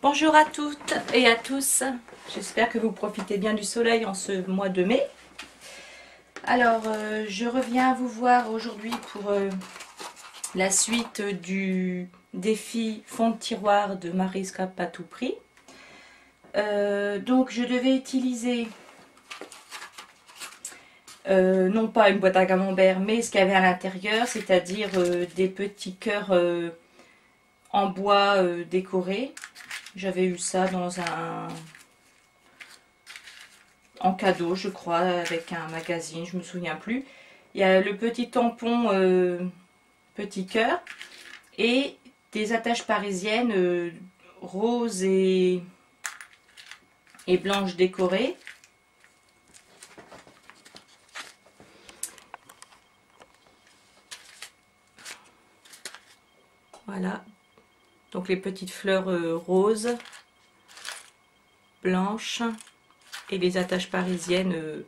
Bonjour à toutes et à tous, j'espère que vous profitez bien du soleil en ce mois de mai. Alors, je reviens vous voir aujourd'hui pour la suite du défi fond de tiroir de Marie Scrap à tout prix. Donc, je devais utiliser, non pas une boîte à camembert, mais ce qu'il y avait à l'intérieur, c'est-à-dire des petits cœurs en bois décorés. J'avais eu ça dans en cadeau, je crois, avec un magazine, je me souviens plus. Il y a le petit tampon petit cœur et des attaches parisiennes roses et blanches décorées. Voilà. Donc les petites fleurs roses, blanches et les attaches parisiennes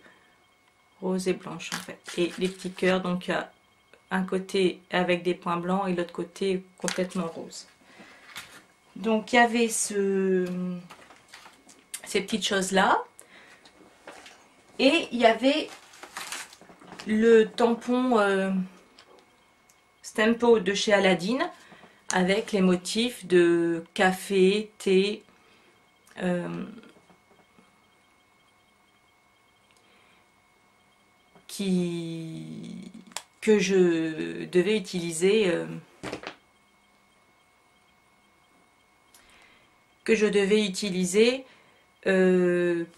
roses et blanches en fait. Et les petits cœurs, donc il y a un côté avec des points blancs et l'autre côté complètement rose. Donc il y avait ces petites choses là. Et il y avait le tampon Stempo de chez Aladdin, avec les motifs de café, thé, que je devais utiliser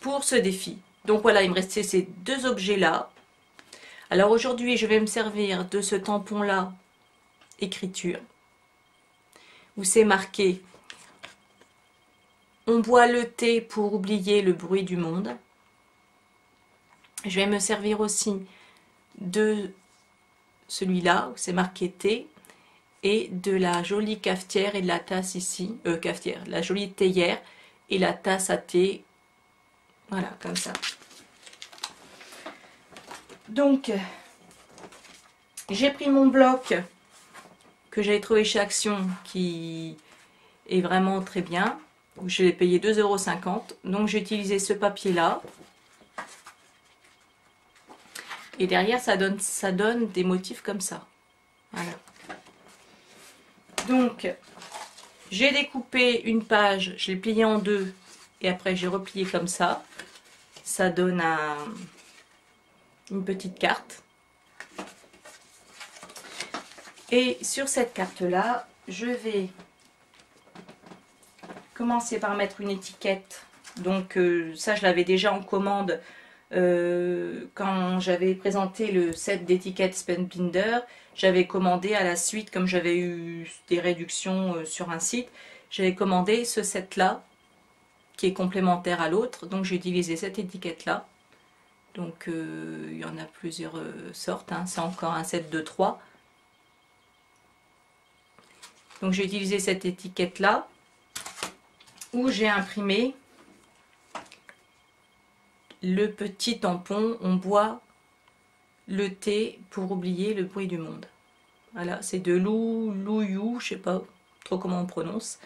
pour ce défi. Donc voilà, il me restait ces deux objets là. Alors aujourd'hui je vais me servir de ce tampon là écriture, où c'est marqué « On boit le thé pour oublier le bruit du monde ». Je vais me servir aussi de celui-là, où c'est marqué « thé », et de la jolie cafetière et de la tasse ici, cafetière, la jolie théière et la tasse à thé, voilà, comme ça. Donc, j'ai pris mon bloc que j'avais trouvé chez Action, qui est vraiment très bien. Je l'ai payé 2,50 €. Donc j'ai utilisé ce papier là. Et derrière ça donne des motifs comme ça. Voilà. Donc j'ai découpé une page, je l'ai pliée en deux. Et après j'ai replié comme ça. Ça donne une petite carte. Et sur cette carte là, je vais commencer par mettre une étiquette. Donc ça je l'avais déjà en commande quand j'avais présenté le set d'étiquettes Spellbinder. J'avais commandé à la suite, comme j'avais eu des réductions sur un site, j'avais commandé ce set là qui est complémentaire à l'autre. Donc j'ai utilisé cette étiquette là. Donc il y en a plusieurs sortes, hein. C'est encore un set de 3. Donc j'ai utilisé cette étiquette là, où j'ai imprimé le petit tampon « On boit le thé pour oublier le bruit du monde ». Voilà, c'est de Louyou, je sais pas trop comment on prononce.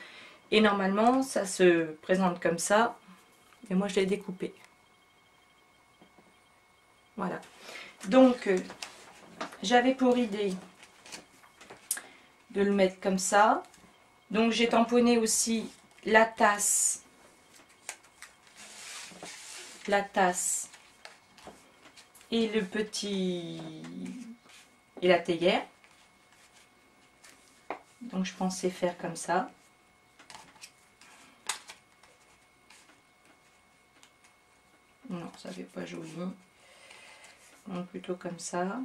Et normalement, ça se présente comme ça. Et moi, je l'ai découpé. Voilà. Donc, j'avais pour idée de le mettre comme ça. Donc, j'ai tamponné aussi la tasse et le petit et la théière. Donc je pensais faire comme ça. Non, ça fait pas joli. Donc plutôt comme ça.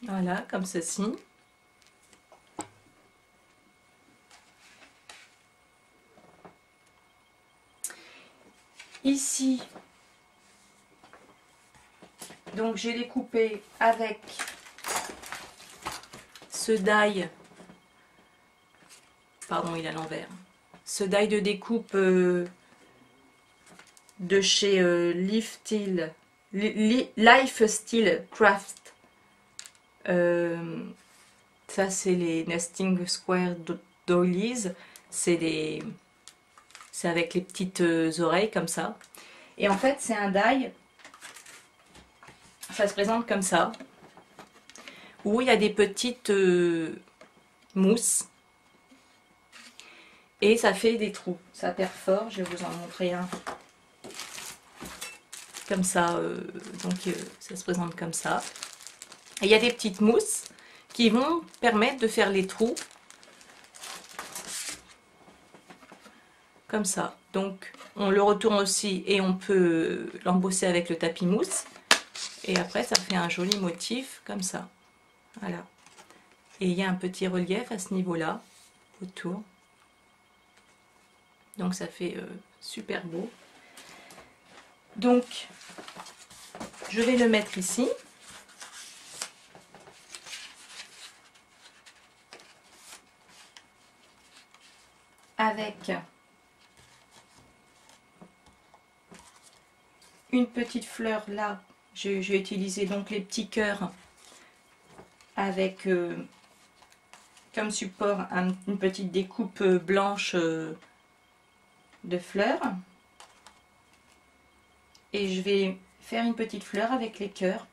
Voilà, comme ceci. Ici, donc j'ai découpé avec ce die, pardon, il est à l'envers, ce die de découpe de chez Lifestyle Craft Ça c'est les Nesting Square Doilies, c'est avec les petites oreilles comme ça. Et en fait c'est un die, ça se présente comme ça, où il y a des petites mousses et ça fait des trous, ça perfore. Je vais vous en montrer un comme ça, ça se présente comme ça. Et il y a des petites mousses qui vont permettre de faire les trous comme ça. Donc on le retourne aussi et on peut l'embosser avec le tapis mousse. Et après ça fait un joli motif comme ça. Voilà. Et il y a un petit relief à ce niveau-là, autour. Donc ça fait super beau. Donc je vais le mettre ici. Avec une petite fleur là, je vais utiliser donc les petits cœurs avec comme support une petite découpe blanche de fleurs. Et je vais faire une petite fleur avec les cœurs.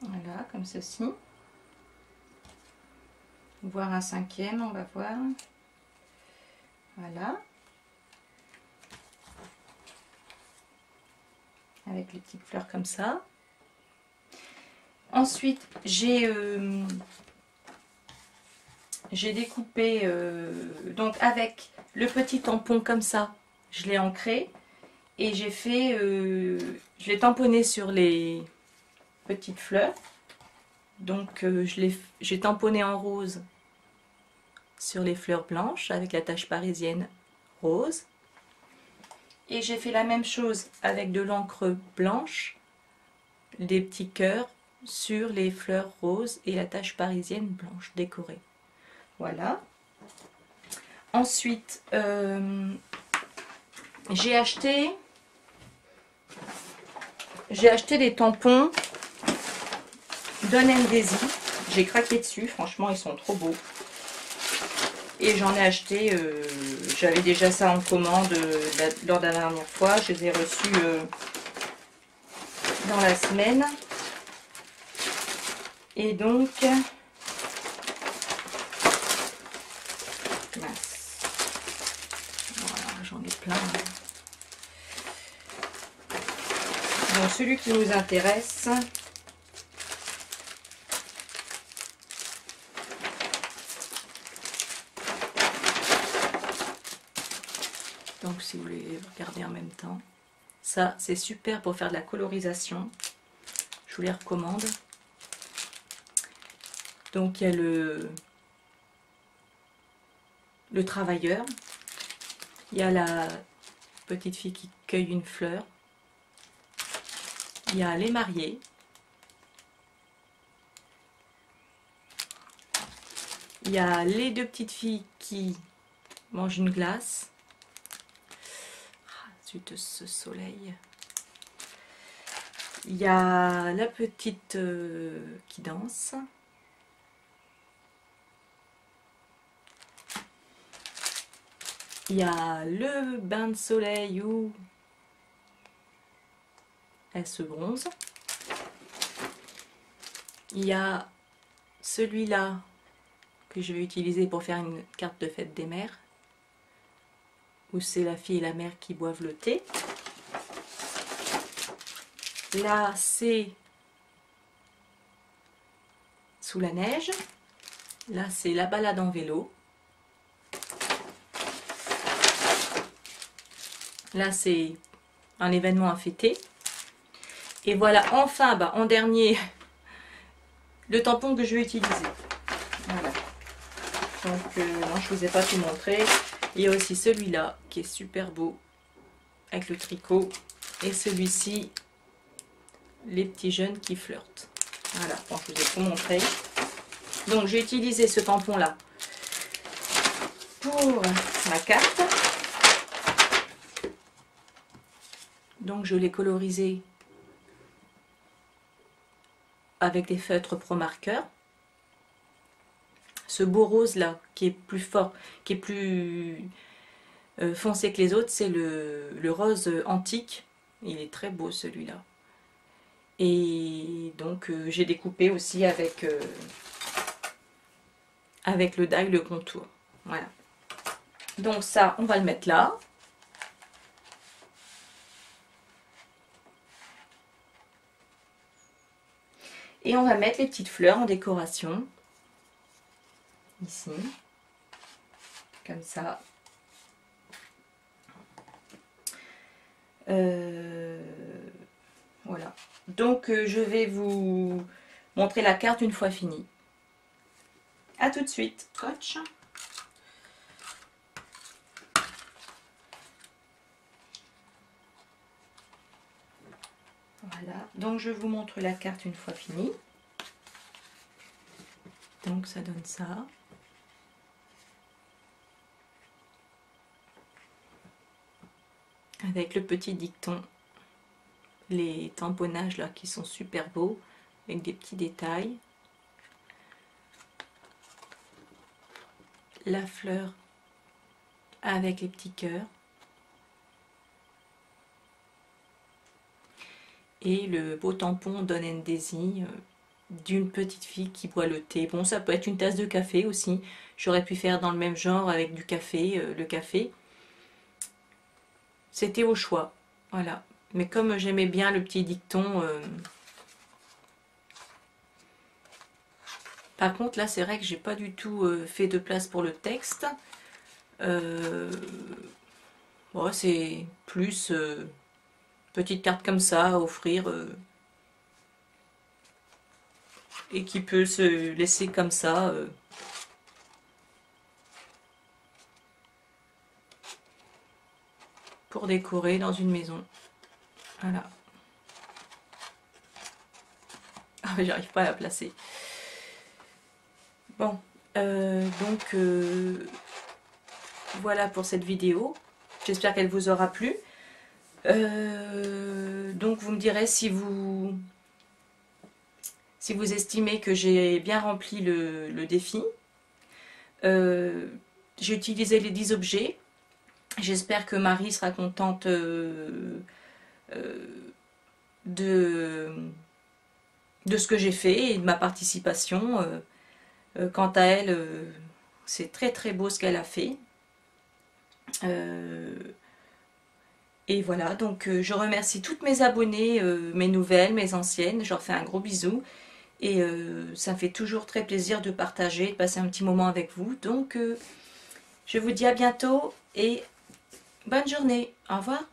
Voilà, comme ceci. Voire un cinquième, on va voir. Voilà. Avec les petites fleurs comme ça. Ensuite, j'ai découpé, donc avec le petit tampon comme ça, je l'ai ancré. Et j'ai fait, je l'ai tamponné sur les petites fleurs. Donc j'ai tamponné en rose sur les fleurs blanches avec la tache parisienne rose. Et j'ai fait la même chose avec de l'encre blanche, des petits cœurs sur les fleurs roses et la tache parisienne blanche décorée. Voilà. Ensuite, j'ai acheté des tampons Don & Daisy. J'ai craqué dessus, franchement ils sont trop beaux. Et j'en ai acheté, j'avais déjà ça en commande lors de la dernière fois. Je les ai reçus dans la semaine. Et donc, mince. Voilà, j'en ai plein. Donc celui qui nous intéresse, donc si vous voulez regarder en même temps, ça c'est super pour faire de la colorisation, je vous les recommande. Donc il y a le travailleur, il y a la petite fille qui cueille une fleur, il y a les mariés, il y a les deux petites filles qui mangent une glace. Zut, ce soleil. Il y a la petite qui danse. Il y a le bain de soleil où elle se bronze. Il y a celui-là que je vais utiliser pour faire une carte de fête des mères, où c'est la fille et la mère qui boivent le thé. Là, c'est sous la neige. Là, c'est la balade en vélo. Là, c'est un événement à fêter. Et voilà, enfin, en dernier, le tampon que je vais utiliser. Voilà. Donc, non, je ne vous ai pas tout montré. Il y a aussi celui-là qui est super beau avec le tricot. Et celui-ci, les petits jeunes qui flirtent. Voilà, bon, je vous ai tout montré. Donc, j'ai utilisé ce tampon-là pour ma carte. Donc, je l'ai colorisé avec des feutres Pro Marker. Ce beau rose là, qui est plus fort, qui est plus foncé que les autres, c'est le rose antique. Il est très beau celui-là. Et donc j'ai découpé aussi avec le die le contour. Voilà. Donc ça, on va le mettre là. Et on va mettre les petites fleurs en décoration. Ici. Comme ça. Voilà. Donc je vais vous montrer la carte une fois finie. A tout de suite. Scotch. Voilà. Donc je vous montre la carte une fois finie. Donc ça donne ça. Avec le petit dicton, les tamponnages là qui sont super beaux, avec des petits détails. La fleur avec les petits cœurs. Et le beau tampon Don and Daisy d'une petite fille qui boit le thé. Bon, ça peut être une tasse de café aussi. J'aurais pu faire dans le même genre avec du café, le café. C'était au choix, voilà. Mais comme j'aimais bien le petit dicton... Par contre, là, c'est vrai que j'ai pas du tout fait de place pour le texte. Bon, c'est plus petite carte comme ça à offrir et qui peut se laisser comme ça. Pour décorer dans une maison. Voilà. Ah, mais j'arrive pas à la placer. Bon, donc voilà pour cette vidéo. J'espère qu'elle vous aura plu. Donc vous me direz si vous estimez que j'ai bien rempli le défi. J'ai utilisé les 10 objets. J'espère que Marie sera contente de ce que j'ai fait et de ma participation. Quant à elle, c'est très très beau ce qu'elle a fait. Et voilà, donc je remercie toutes mes abonnées, mes nouvelles, mes anciennes. Je leur fais un gros bisou. Et ça me fait toujours très plaisir de partager, de passer un petit moment avec vous. Donc je vous dis à bientôt et bonne journée. Au revoir.